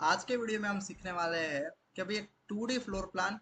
आज के वीडियो में हम सीखने वाले हैं कि अभी एक 2D फ्लोर प्लान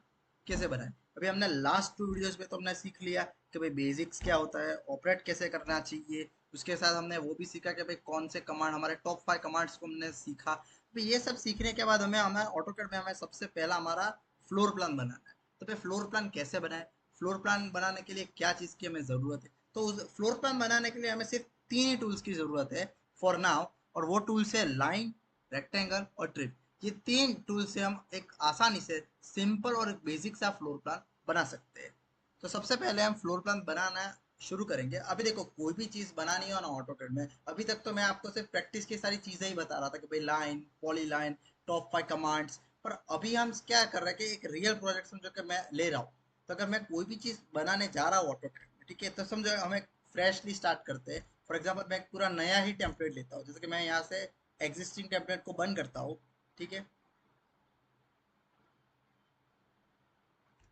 कैसे बनाएं। अभी हमने लास्ट 2 वीडियोस में तो हमने सीख लिया कि भाई बेसिक्स क्या होता है, ऑपरेट कैसे करना चाहिए। उसके साथ हमने वो भी सीखा कि भाई कौन से कमांड, हमारे टॉप 5 कमांड्स को हमने सीखा। अभी ये सब सीखने के बाद हमें हमारे ऑटोकैड में हमें सबसे पहला हमारा फ्लोर प्लान बनाना है। तो भाई फ्लोर प्लान कैसे बनाए, फ्लोर प्लान बनाने के लिए क्या चीज़ की हमें ज़रूरत है। तो उस फ्लोर प्लान बनाने के लिए हमें सिर्फ 3 ही टूल्स की ज़रूरत है फॉर नाउ। और वो टूल्स है लाइन, रेक्टेंगल और ट्रिप। ये 3 टूल से हम एक आसानी से सिंपल और बेसिक सा फ्लोर प्लान बना सकते हैं। तो सबसे पहले हम फ्लोर प्लान बनाना शुरू करेंगे। अभी देखो, कोई भी चीज बनानी हो ना ऑटोकैड में, अभी तक तो मैं आपको सिर्फ प्रैक्टिस की सारी चीजें ही बता रहा था कि भाई line, poly line, top 5 commands. पर अभी हम क्या कर रहे हैं कि एक रियल प्रोजेक्ट समझो कि मैं ले रहा हूँ। तो अगर मैं कोई भी चीज बनाने जा रहा हूँ ऑटोकैड में, ठीक है, तो समझो हमें फ्रेशली स्टार्ट करते हैं। फॉर एग्जाम्पल मैं एक पूरा नया ही टेम्पलेट लेता हूँ, जैसे कि मैं यहाँ से एग्जिस्टिंग टेम्पलेट को बंद करता हूँ, ठीक है।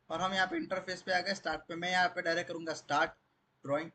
और हम यहाँ पे इंटरफेस पे आ गए, स्टार्ट पे। मैं यहाँ पे डायरेक्ट करूंगा स्टार्ट ड्राइंग,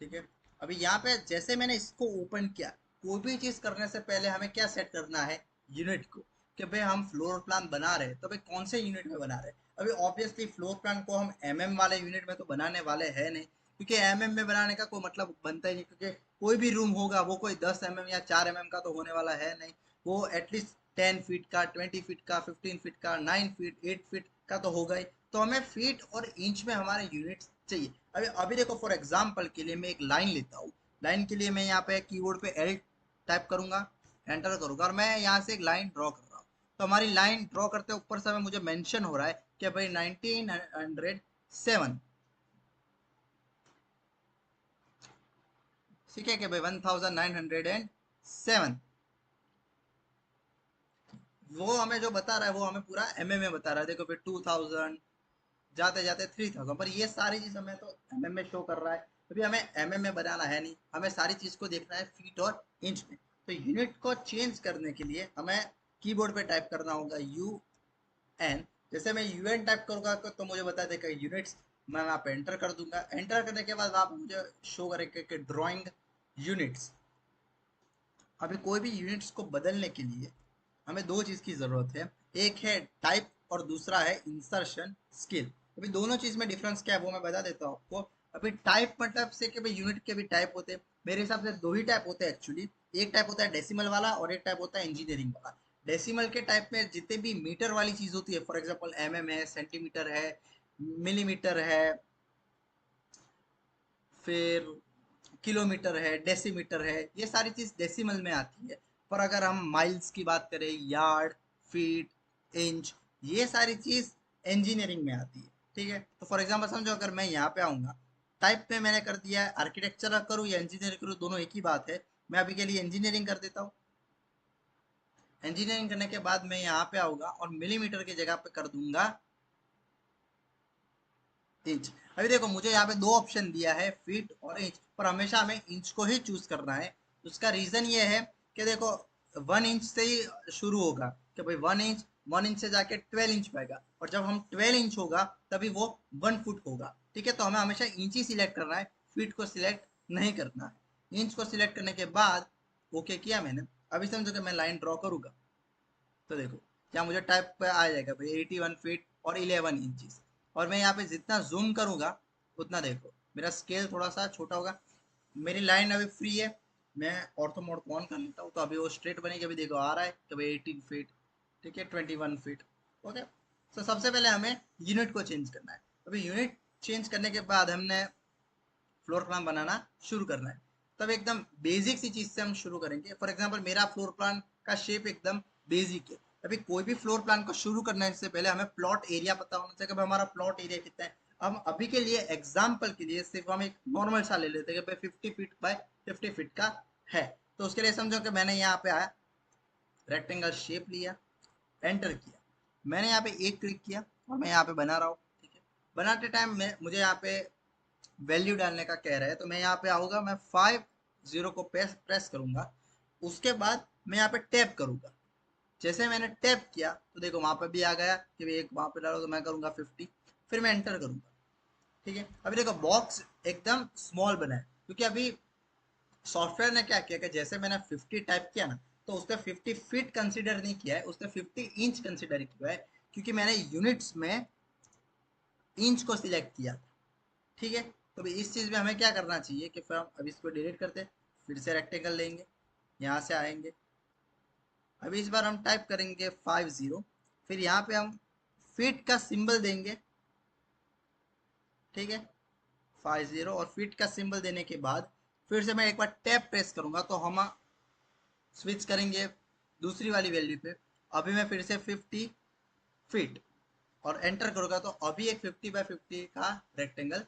ठीक है। अभी यहाँ पे जैसे मैंने इसको ओपन किया, कोई भी चीज करने से पहले हमें क्या सेट करना है, यूनिट को। कि भाई हम फ्लोर प्लान बना रहे हैं तो भाई कौन से यूनिट में बना रहे हैं। अभी ऑब्वियसली फ्लोर प्लान को हम वाले यूनिट में तो बनाने वाले हैं नहीं, क्योंकि में बनाने का कोई मतलब बनता ही नहीं। क्योंकि कोई भी रूम होगा वो कोई 10 या 4 का तो होने वाला है नहीं। वो एटलीस्ट 10 फीट का, 20 फीट का, 15 फीट का, 9 फीट, 8 फीट का तो होगा ही। तो हमें फीट और इंच में हमारे यूनिट्स चाहिए। अभी अभी देखो, फॉर एग्जांपल के लिए मैं एक लाइन लेता हूँ। लाइन के लिए मैं यहाँ पे कीबोर्ड पे एल टाइप करूंगा, एंटर करूंगा, और मैं यहाँ से एक लाइन ड्रॉ कर रहा हूँ। तो हमारी लाइन ड्रॉ करते ऊपर से मुझे मेंशन हो रहा है कि भाई 1907, ठीक है, कि भाई 1907। वो हमें जो बता रहा है वो हमें पूरा में बता रहा है। देखो फिर 2000, जाते जाते 3000, पर ये सारी चीज हमें तो में शो कर रहा है। अभी हमें में बनाना है नहीं, हमें सारी चीज को देखना है फीट और इंच में। तो यूनिट को चेंज करने के लिए हमें कीबोर्ड पे टाइप करना होगा UN। जैसे मैं UN टाइप करूंगा तो मुझे बता देगा यूनिट्स। मैं वहाँ पे एंटर कर दूंगा। एंटर करने के बाद आप मुझे शो करेंगे कि ड्राइंग यूनिट्स। अभी कोई भी यूनिट्स को बदलने के लिए हमें दो चीज की जरूरत है। एक है टाइप और दूसरा है इंसर्शन स्किल। अभी दोनों चीज में डिफरेंस क्या है वो मैं बता देता हूँ आपको। अभी टाइप मतलब से कि भाई यूनिट के भी टाइप होते हैं। मेरे हिसाब से दो ही टाइप होते हैं एक्चुअली। एक टाइप होता है डेसिमल वाला और एक टाइप होता है इंजीनियरिंग वाला। डेसिमल के टाइप में जितने भी मीटर वाली चीज होती है, फॉर एग्जाम्पल है, सेंटीमीटर है, मिलीमीटर है, फिर किलोमीटर है, डेसीमीटर है, ये सारी चीज डेसिमल में आती है। पर अगर हम माइल्स की बात करें, यार्ड, फीट, इंच, ये सारी चीज इंजीनियरिंग में आती है, ठीक है। तो फॉर एग्जांपल समझो, अगर मैं यहाँ पे आऊंगा, टाइप में मैंने कर दिया है आर्किटेक्चर करूँ या इंजीनियरिंग करूँ, दोनों एक ही बात है। मैं अभी के लिए इंजीनियरिंग कर देता हूँ। इंजीनियरिंग करने के बाद मैं यहाँ पे आऊंगा और मिलीमीटर की जगह पे कर दूंगा इंच। अभी देखो, मुझे यहाँ पे दो ऑप्शन दिया है, फीट और इंच, पर हमेशा हमें इंच को ही चूज करना है। उसका रीजन ये है कि देखो, 1 इंच से ही शुरू होगा कि भाई 1 इंच, 1 इंच से जाके 12 इंच पाएगा, और जब हम 12 इंच होगा तभी वो 1 फुट होगा, ठीक है। तो हमें हमेशा इंच ही सिलेक्ट करना है, फीट को सिलेक्ट नहीं करना है। इंच को सिलेक्ट करने के बाद ओके किया मैंने। अभी समझो कि मैं लाइन ड्रॉ करूंगा, तो देखो क्या मुझे टाइप पे आ जाएगा भाई 81 फीट और 11 इंचज। और मैं यहाँ पे जितना जूम करूंगा उतना देखो मेरा स्केल थोड़ा सा छोटा होगा। मेरी लाइन अभी फ्री है, मैं ऑर्थो मोड को ऑन कर लेता हूँ, तो अभी वो स्ट्रेट बनेगी। अभी देखो आ रहा है कि भाई 18 फीट, ठीक है, 21 फीट। ओके। तो सबसे पहले हमें यूनिट को चेंज करना है। अभी यूनिट चेंज करने के बाद हमने फ्लोर प्लान बनाना शुरू करना है। तब एकदम बेसिक सी चीज से हम शुरू करेंगे। फॉर एग्जांपल मेरा फ्लोर प्लान का शेप एकदम बेसिक है। अभी कोई भी फ्लोर प्लान को शुरू करने से पहले हमें प्लॉट एरिया पता होना चाहिए कि हमारा प्लॉट एरिया कितना है। हम अभी के लिए एग्जाम्पल के लिए सिर्फ हम एक नॉर्मल सा ले लेते हैं कि भाई 50 फीट बाय 50 फीट का है। तो उसके लिए समझो कि मैंने यहाँ पे आया, रेक्टेंगल शेप लिया, एंटर किया। मैंने यहाँ पे एक क्लिक किया और मैं यहाँ पे बना रहा हूँ, ठीक है। बनाते टाइम में मुझे यहाँ पे वैल्यू डालने का कह रहा है, तो मैं यहाँ पे आऊंगा, मैं 50 को प्रेस करूंगा। उसके बाद मैं यहाँ पे टैप करूंगा। जैसे मैंने टैप किया तो देखो वहां पे भी आ गया कि भाई एक वहां पे डालो, तो मैं करूंगा 50। फिर मैं एंटर करूंगा, ठीक है। अभी देखो बॉक्स एकदम स्मॉल बना है, क्योंकि अभी सॉफ्टवेयर ने क्या किया कि जैसे मैंने 50 टाइप किया ना, तो उसने 50 फीट कंसिडर नहीं किया है, उसने 50 इंच कंसिडर किया है, क्योंकि मैंने यूनिट्स में इंच को सिलेक्ट किया था। ठीक है, तो अभी इस चीज में हमें क्या करना चाहिए कि फिर हम अब इसको डिलीट करते हैं, फिर से रेक्टेंगल लेंगे, यहाँ से आएंगे, अभी इस बार हम टाइप करेंगे 50, फिर यहाँ पे हम फीट का सिंबल देंगे। ठीक है, 50 और फीट का सिंबल देने के बाद फिर से मैं एक बार टैप प्रेस करूंगा तो हम स्विच करेंगे दूसरी वाली वैल्यू पे। अभी मैं फिर से 50 फीट और एंटर करूंगा तो अभी एक 50 बाय 50 का रेक्टेंगल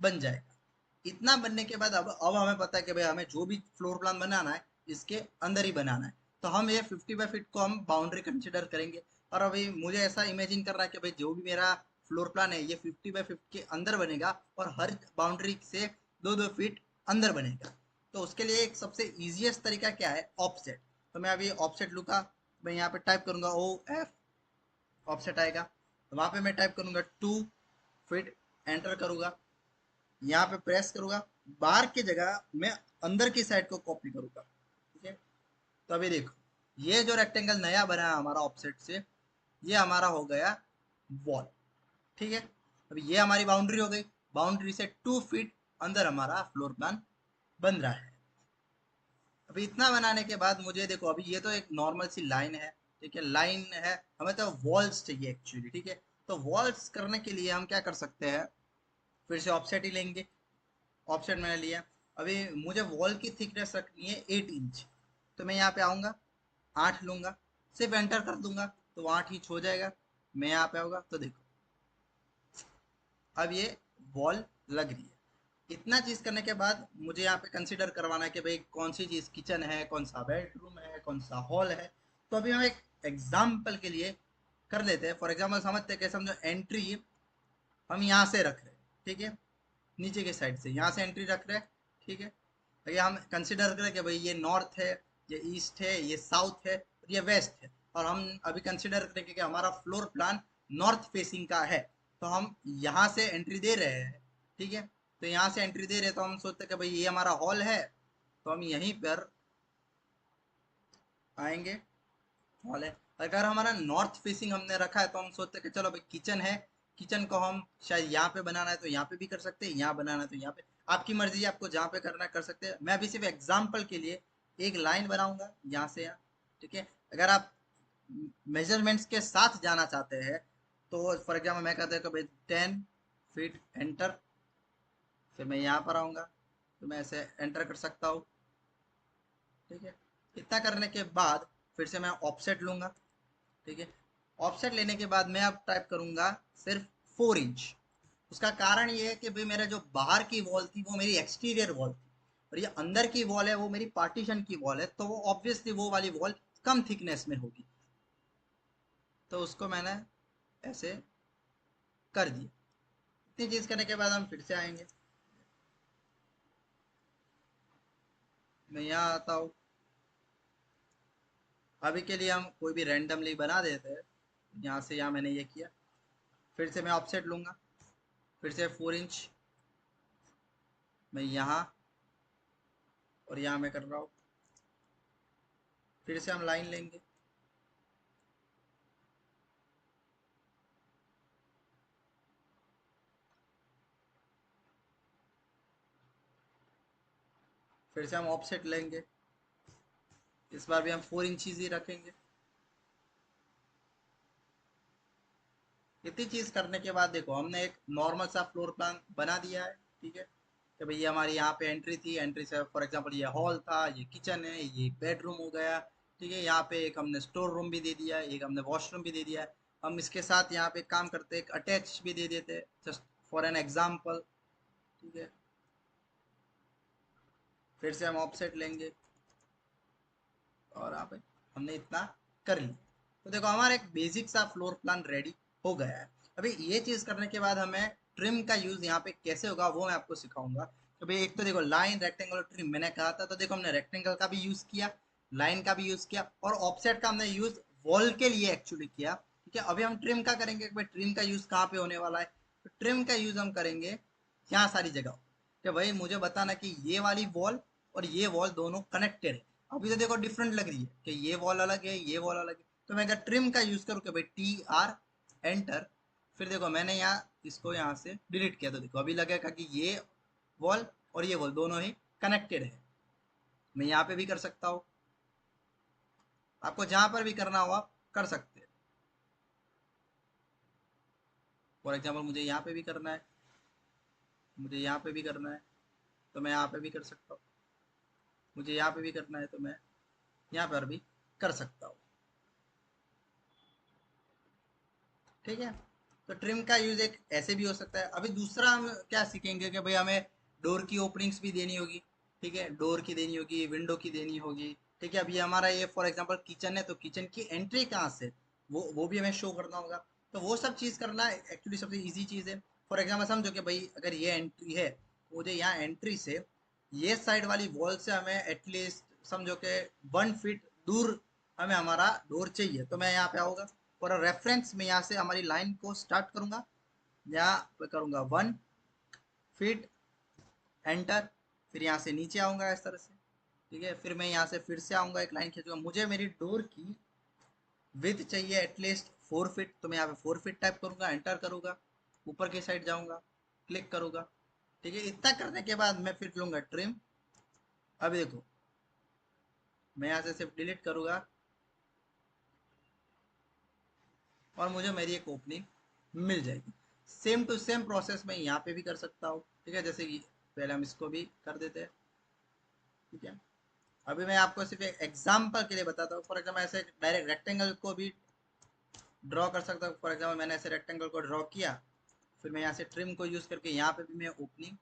बन जाएगा। इतना बनने के बाद अब हमें पता है कि भाई हमें जो भी फ्लोर प्लान बनाना है इसके अंदर ही बनाना है, तो हम ये 50 बाय 50 को हम बाउंड्री कंसिडर करेंगे। और अभी मुझे ऐसा इमेजिन कर रहा है कि भाई जो भी मेरा फ्लोर प्लान है ये 50 बाय 50 के अंदर बनेगा और हर बाउंड्री से 2-2 फीट अंदर बनेगा। तो उसके लिए एक सबसे इजिएस्ट तरीका क्या है, ऑफसेट। तो मैं अभी ऑफसेट लूँगा, मैं यहाँ पे टाइप करूंगा OF, ऑफसेट आएगा, तो वहां पे मैं टाइप करूंगा 2 फीट, एंटर करूंगा, यहाँ पे प्रेस करूंगा, बाहर की जगह मैं अंदर की साइड को कॉपी करूंगा। ठीक है, तो अभी देखो ये जो रेक्टेंगल नया बना है हमारा ऑफसेट से, ये हमारा हो गया वॉल। ठीक है, अभी ये हमारी बाउंड्री हो गई, बाउंड्री से 2 फीट अंदर हमारा फ्लोर प्लान बन रहा है। अभी इतना बनाने के बाद मुझे देखो, अभी ये तो एक नॉर्मल सी लाइन है, ठीक है, लाइन है, हमें तो वॉल्स चाहिए एक्चुअली। ठीक है, तो वॉल्स करने के लिए हम क्या कर सकते हैं, फिर से ऑफसेट ही लेंगे, ऑफसेट मैंने लिया। अभी मुझे वॉल की थिकनेस रखनी है 8 इंच, तो मैं यहाँ पे आऊँगा, 8 लूँगा, सिर्फ एंटर कर दूंगा तो 8 इंच हो जाएगा। मैं यहाँ पे आऊँगा तो देखो अब ये वॉल लग रही है। इतना चीज करने के बाद मुझे यहाँ पे कंसिडर करवाना है कि भाई कौन सी चीज किचन है, कौन सा बेडरूम है, कौन सा हॉल है। तो अभी हम एक एग्जाम्पल के लिए कर लेते हैं। फॉर एग्जाम्पल समझते हैं कि समझो एंट्री हम यहाँ से रख रहे हैं, ठीक है, नीचे के साइड से यहाँ से एंट्री रख रहे हैं। ठीक है, अगर हम कंसिडर करें कि भाई ये नॉर्थ है, ये ईस्ट है, ये साउथ है और ये वेस्ट है, और हम अभी कंसिडर करें कि हमारा फ्लोर प्लान नॉर्थ फेसिंग का है, तो हम यहाँ से एंट्री दे रहे हैं। ठीक है, तो यहाँ से एंट्री दे रहे हैं तो हम सोचते हैं कि भाई ये हमारा हॉल है, तो हम यहीं पर आएंगे, हॉल है। अगर हमारा नॉर्थ फेसिंग हमने रखा है तो हम सोचते हैं कि चलो भाई किचन है, किचन को हम शायद यहाँ पे बनाना है तो यहाँ पे भी कर सकते हैं, यहाँ बनाना है तो यहाँ पे, आपकी मर्जी है, आपको जहाँ पे करना है कर सकते हैं। मैं अभी सिर्फ एग्जाम्पल के लिए एक लाइन बनाऊंगा यहाँ से यहाँ। ठीक है, अगर आप मेजरमेंट्स के साथ जाना चाहते हैं तो फॉर एग्जाम्पल मैं कहता हूँ कि भाई 10 फीट, एंटर, फिर मैं यहाँ पर आऊँगा तो मैं ऐसे एंटर कर सकता हूँ। ठीक है, इतना करने के बाद फिर से मैं ऑफसेट लूंगा। ठीक है, ऑफसेट लेने के बाद मैं अब टाइप करूंगा सिर्फ 4 इंच। उसका कारण ये है कि भाई मेरा जो बाहर की वॉल थी वो मेरी एक्सटीरियर वॉल थी, और ये अंदर की वॉल है वो मेरी पार्टीशन की वॉल है, तो वो ऑब्वियसली वो वाली वॉल कम थिकनेस में होगी, तो उसको मैंने ऐसे कर दिया। इतनी चीज करने के बाद हम फिर से आएंगे, मैं यहाँ आता हूँ, अभी के लिए हम कोई भी रैंडमली बना देते हैं, यहाँ से यहाँ मैंने ये किया, फिर से मैं ऑफसेट लूंगा, फिर से 4 इंच, मैं यहाँ और यहाँ मैं कर रहा हूँ, फिर से हम लाइन लेंगे, फिर से हम ऑफसेट लेंगे, इस बार भी हम 4 इंचज ही रखेंगे। इतनी चीज करने के बाद देखो हमने एक नॉर्मल सा फ्लोर प्लान बना दिया है। ठीक है, कि भाई ये हमारी यहाँ पे एंट्री थी, एंट्री से फॉर एग्जांपल ये हॉल था, ये किचन है, ये बेडरूम हो गया। ठीक है, यहाँ पे एक हमने स्टोर रूम भी दे दिया है, एक हमने वॉशरूम भी दे दिया है। हम इसके साथ यहाँ पे काम करते एक अटैच भी दे देते हैं, जस्ट फॉर एन एग्जाम्पल। ठीक है, फिर से हम ऑफसेट लेंगे और यहाँ पे हमने इतना कर लिया। तो देखो हमारा एक बेसिक सा फ्लोर प्लान रेडी हो गया है। अभी ये चीज करने के बाद हमें ट्रिम का यूज यहाँ पे कैसे होगा वो मैं आपको सिखाऊंगा। तो भाई एक तो देखो लाइन, रेक्टेंगल और ट्रिम मैंने कहा था, तो देखो हमने रेक्टेंगल का भी यूज किया, लाइन का भी यूज किया, और ऑफसेट का हमने यूज वॉल के लिए एक्चुअली किया। ठीक है, अभी हम ट्रिम का करेंगे, भाई ट्रिम का यूज कहाँ पे होने वाला है, तो ट्रिम का यूज हम करेंगे यहाँ सारी जगह, कि भाई मुझे बताना कि ये वाली वॉल और ये वॉल दोनों कनेक्टेड है, अभी तो देखो डिफरेंट लग रही है कि ये वॉल अलग है, ये वॉल अलग है। तो मैं अगर ट्रिम का यूज करूँ कि भाई TR एंटर, फिर देखो मैंने यहाँ इसको यहाँ से डिलीट किया, तो देखो अभी लगेगा कि ये वॉल और ये वॉल दोनों ही कनेक्टेड है। मैं यहाँ पे भी कर सकता हूँ, आपको जहां पर भी करना हो आप कर सकते हैं। फॉर एग्जाम्पल मुझे यहाँ पे भी करना है, मुझे यहाँ पे भी करना है, तो मैं यहाँ पे भी कर सकता हूँ। मुझे यहाँ पे भी करना है तो मैं यहाँ पर भी कर सकता हूँ। ठीक है, तो ट्रिम का यूज एक ऐसे भी हो सकता है। अभी दूसरा हम क्या सीखेंगे कि भाई हमें डोर की ओपनिंग्स भी देनी होगी। ठीक है, डोर की देनी होगी, विंडो की देनी होगी। ठीक है, अभी हमारा ये फॉर एग्जांपल किचन है, तो किचन की एंट्री कहाँ से, वो भी हमें शो करना होगा। तो वो सब चीज़ करना एक्चुअली सबसे इजी चीज़ है। फॉर एग्जाम्पल समझो कि भाई अगर ये एंट्री है, तो मुझे यहाँ एंट्री से ये साइड वाली वॉल से हमें एटलीस्ट समझो कि 1 फीट दूर हमें हमारा डोर चाहिए। तो मैं यहाँ पे आऊँगा और रेफरेंस में यहाँ से हमारी लाइन को स्टार्ट करूंगा, यहाँ पे करूंगा 1 फीट एंटर, फिर यहाँ से नीचे आऊंगा इस तरह से। ठीक है, फिर मैं यहाँ से फिर से आऊंगा, एक लाइन खींचूंगा, मुझे मेरी डोर की विथ चाहिए एटलीस्ट 4 फीट, तो मैं यहाँ पे 4 फीट टाइप करूंगा, एंटर करूंगा, ऊपर की साइड जाऊंगा, क्लिक करूंगा। ठीक है, इतना करने के बाद मैं फिर लूंगा ट्रिम। अब देखो मैं यहाँ से सिर्फ डिलीट करूंगा और मुझे मेरी एक ओपनिंग मिल जाएगी। सेम टू सेम प्रोसेस मैं यहाँ पे भी कर सकता हूँ। ठीक है, जैसे कि पहले हम इसको भी कर देते हैं। ठीक है, अभी मैं आपको सिर्फ एक एग्जाम्पल के लिए बताता हूँ। फॉर एग्जाम्पल ऐसे डायरेक्ट रेक्टेंगल को भी ड्रॉ कर सकता हूँ। फॉर एग्जाम्पल मैंने ऐसे रेक्टेंगल को ड्रॉ किया, फिर मैं यहाँ से ट्रिम को यूज करके यहाँ पे भी मैं ओपनिंग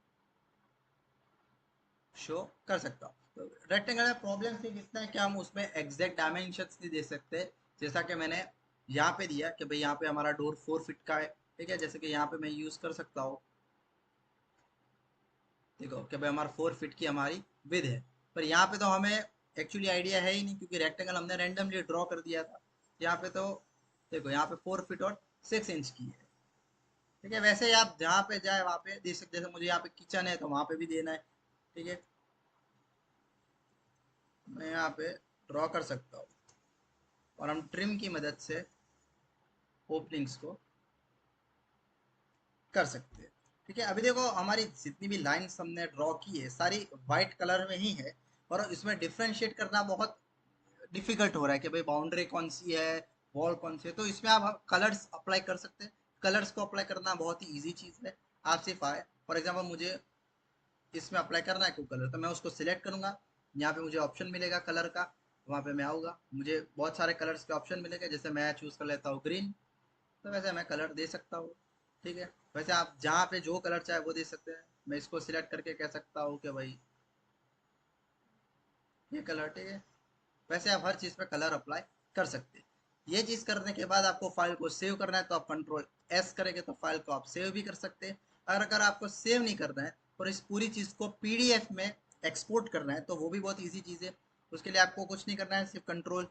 शो कर सकता हूँ। तो रेक्टेंगल में प्रॉब्लम सिर्फ इतना है कि हम उसमें एग्जैक्ट डायमेंशंस नहीं दे सकते, जैसा कि मैंने यहाँ पे दिया कि भाई यहाँ पे हमारा डोर 4 फीट का है। ठीक है, जैसे कि यहाँ पे मैं यूज कर सकता हूँ, देखो कि भाई हमारा 4 फीट की हमारी विद है। पर यहाँ पे तो हमें एक्चुअली आइडिया है ही नहीं, क्योंकि रेक्टेंगल हमने रैंडमली ड्रॉ कर दिया था। यहाँ पे तो देखो यहाँ पे 4 फीट और 6 इंच की है। ठीक है, वैसे ही आप जहाँ पे जाए वहाँ पे दे सकते, जैसे मुझे यहाँ पे किचन है तो वहाँ पे भी देना है। ठीक है, मैं यहाँ पे ड्रॉ कर सकता हूँ और हम ट्रिम की मदद से ओपनिंग्स को कर सकते हैं। ठीक है, अभी देखो हमारी जितनी भी लाइंस हमने ड्रॉ की है सारी वाइट कलर में ही है, और इसमें डिफ्रेंशिएट करना बहुत डिफिकल्ट हो रहा है कि भाई बाउंड्री कौन सी है, वॉल कौन सी है। तो इसमें आप कलर्स अप्लाई कर सकते हैं। कलर्स को अप्लाई करना बहुत ही इजी चीज़ है। आप सिर्फ आए, फॉर एग्जाम्पल मुझे इसमें अप्लाई करना है कोई कलर, तो मैं उसको सिलेक्ट करूंगा, यहाँ पे मुझे ऑप्शन मिलेगा कलर का, वहाँ पे मैं आऊँगा, मुझे बहुत सारे कलर्स के ऑप्शन मिलेंगे, जैसे मैं चूज़ कर लेता हूँ ग्रीन, तो वैसे मैं कलर दे सकता हूँ। ठीक है, वैसे आप जहाँ पे जो कलर चाहे वो दे सकते हैं। मैं इसको सिलेक्ट करके कह सकता हूँ कि भाई ये कलर। ठीक है, वैसे आप हर चीज़ पे कलर अप्लाई कर सकते हैं। ये चीज़ करने के बाद आपको फाइल को सेव करना है, तो आप कंट्रोल S करेंगे तो फाइल को आप सेव भी कर सकते हैं। अगर आपको सेव नहीं करना है और इस पूरी चीज़ को PDF में एक्सपोर्ट करना है, तो वो भी बहुत ईजी चीज़ है। उसके लिए आपको कुछ नहीं करना है, सिर्फ कंट्रोल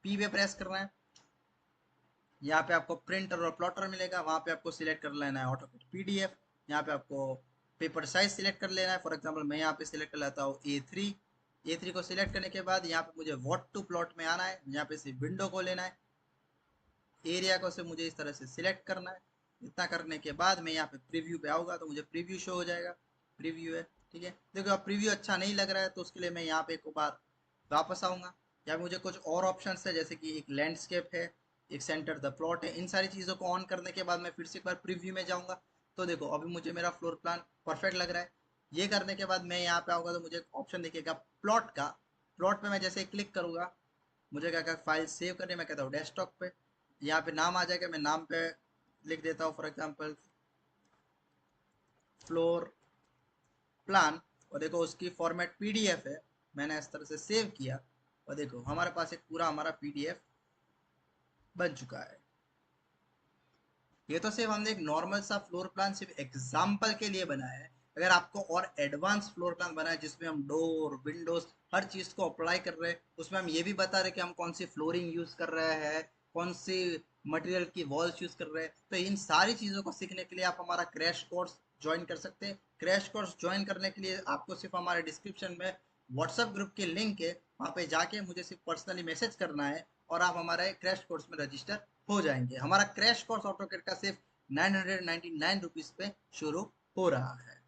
P पे प्रेस करना है। यहाँ पे आपको प्रिंटर और प्लॉटर मिलेगा, वहाँ पे आपको सिलेक्ट कर लेना है ऑटो PDF। यहाँ पे आपको पेपर साइज सिलेक्ट कर लेना है। फॉर एग्जांपल मैं यहाँ पे सिलेक्ट कर लेता हूँ A3 को सिलेक्ट करने के बाद यहाँ पे मुझे व्हाट टू प्लॉट में आना है, यहाँ पे सिर्फ विंडो को लेना है, एरिया को से मुझे इस तरह से सिलेक्ट करना है। इतना करने के बाद मैं यहाँ पे प्रीव्यू पे आऊँगा तो मुझे प्रीव्यू शो हो जाएगा। प्रीव्यू है। ठीक है, देखो अब प्रीव्यू अच्छा नहीं लग रहा है, तो उसके लिए मैं यहाँ पे एक बार वापस आऊँगा। यहाँ मुझे कुछ और ऑप्शन है, जैसे कि एक लैंडस्केप है, एक सेंटर द प्लॉट है। इन सारी चीज़ों को ऑन करने के बाद मैं फिर से एक बार प्रीव्यू में जाऊँगा, तो देखो अभी मुझे मेरा फ्लोर प्लान परफेक्ट लग रहा है। ये करने के बाद मैं यहाँ पे आऊँगा तो मुझे ऑप्शन दिखेगा प्लॉट का। प्लॉट पे मैं जैसे क्लिक करूँगा, मुझे क्या क्या फाइल सेव करने, मैं कहता हूँ डेस्कटॉप पे। यहाँ पे नाम आ जाएगा, मैं नाम पे लिख देता हूँ फॉर एग्जांपल फ्लोर प्लान, और देखो उसकी फॉर्मेट PDF है। मैंने इस तरह से सेव किया और देखो हमारे पास एक पूरा हमारा PDF बन चुका है। ये तो सिर्फ हमने एक नॉर्मल सा फ्लोर प्लान सिर्फ एग्जाम्पल के लिए बनाया है। अगर आपको और एडवांस फ्लोर प्लान बनाए जिसमें हम डोर विंडोज हर चीज को अप्लाई कर रहे हैं, उसमें हम ये भी बता रहे हैं कि हम कौन सी फ्लोरिंग यूज कर रहे हैं, कौन सी मटेरियल की वॉल्स यूज कर रहे हैं, तो इन सारी चीजों को सीखने के लिए आप हमारा क्रैश कोर्स ज्वाइन कर सकते हैं। क्रैश कोर्स ज्वाइन करने के लिए आपको सिर्फ हमारे डिस्क्रिप्शन में व्हाट्सएप ग्रुप की लिंक है, वहाँ पे जाके मुझे सिर्फ पर्सनली मैसेज करना है और आप हमारे क्रैश कोर्स में रजिस्टर हो जाएंगे। हमारा क्रैश कोर्स ऑटोकेड का सिर्फ 999 रुपीज पे शुरू हो रहा है।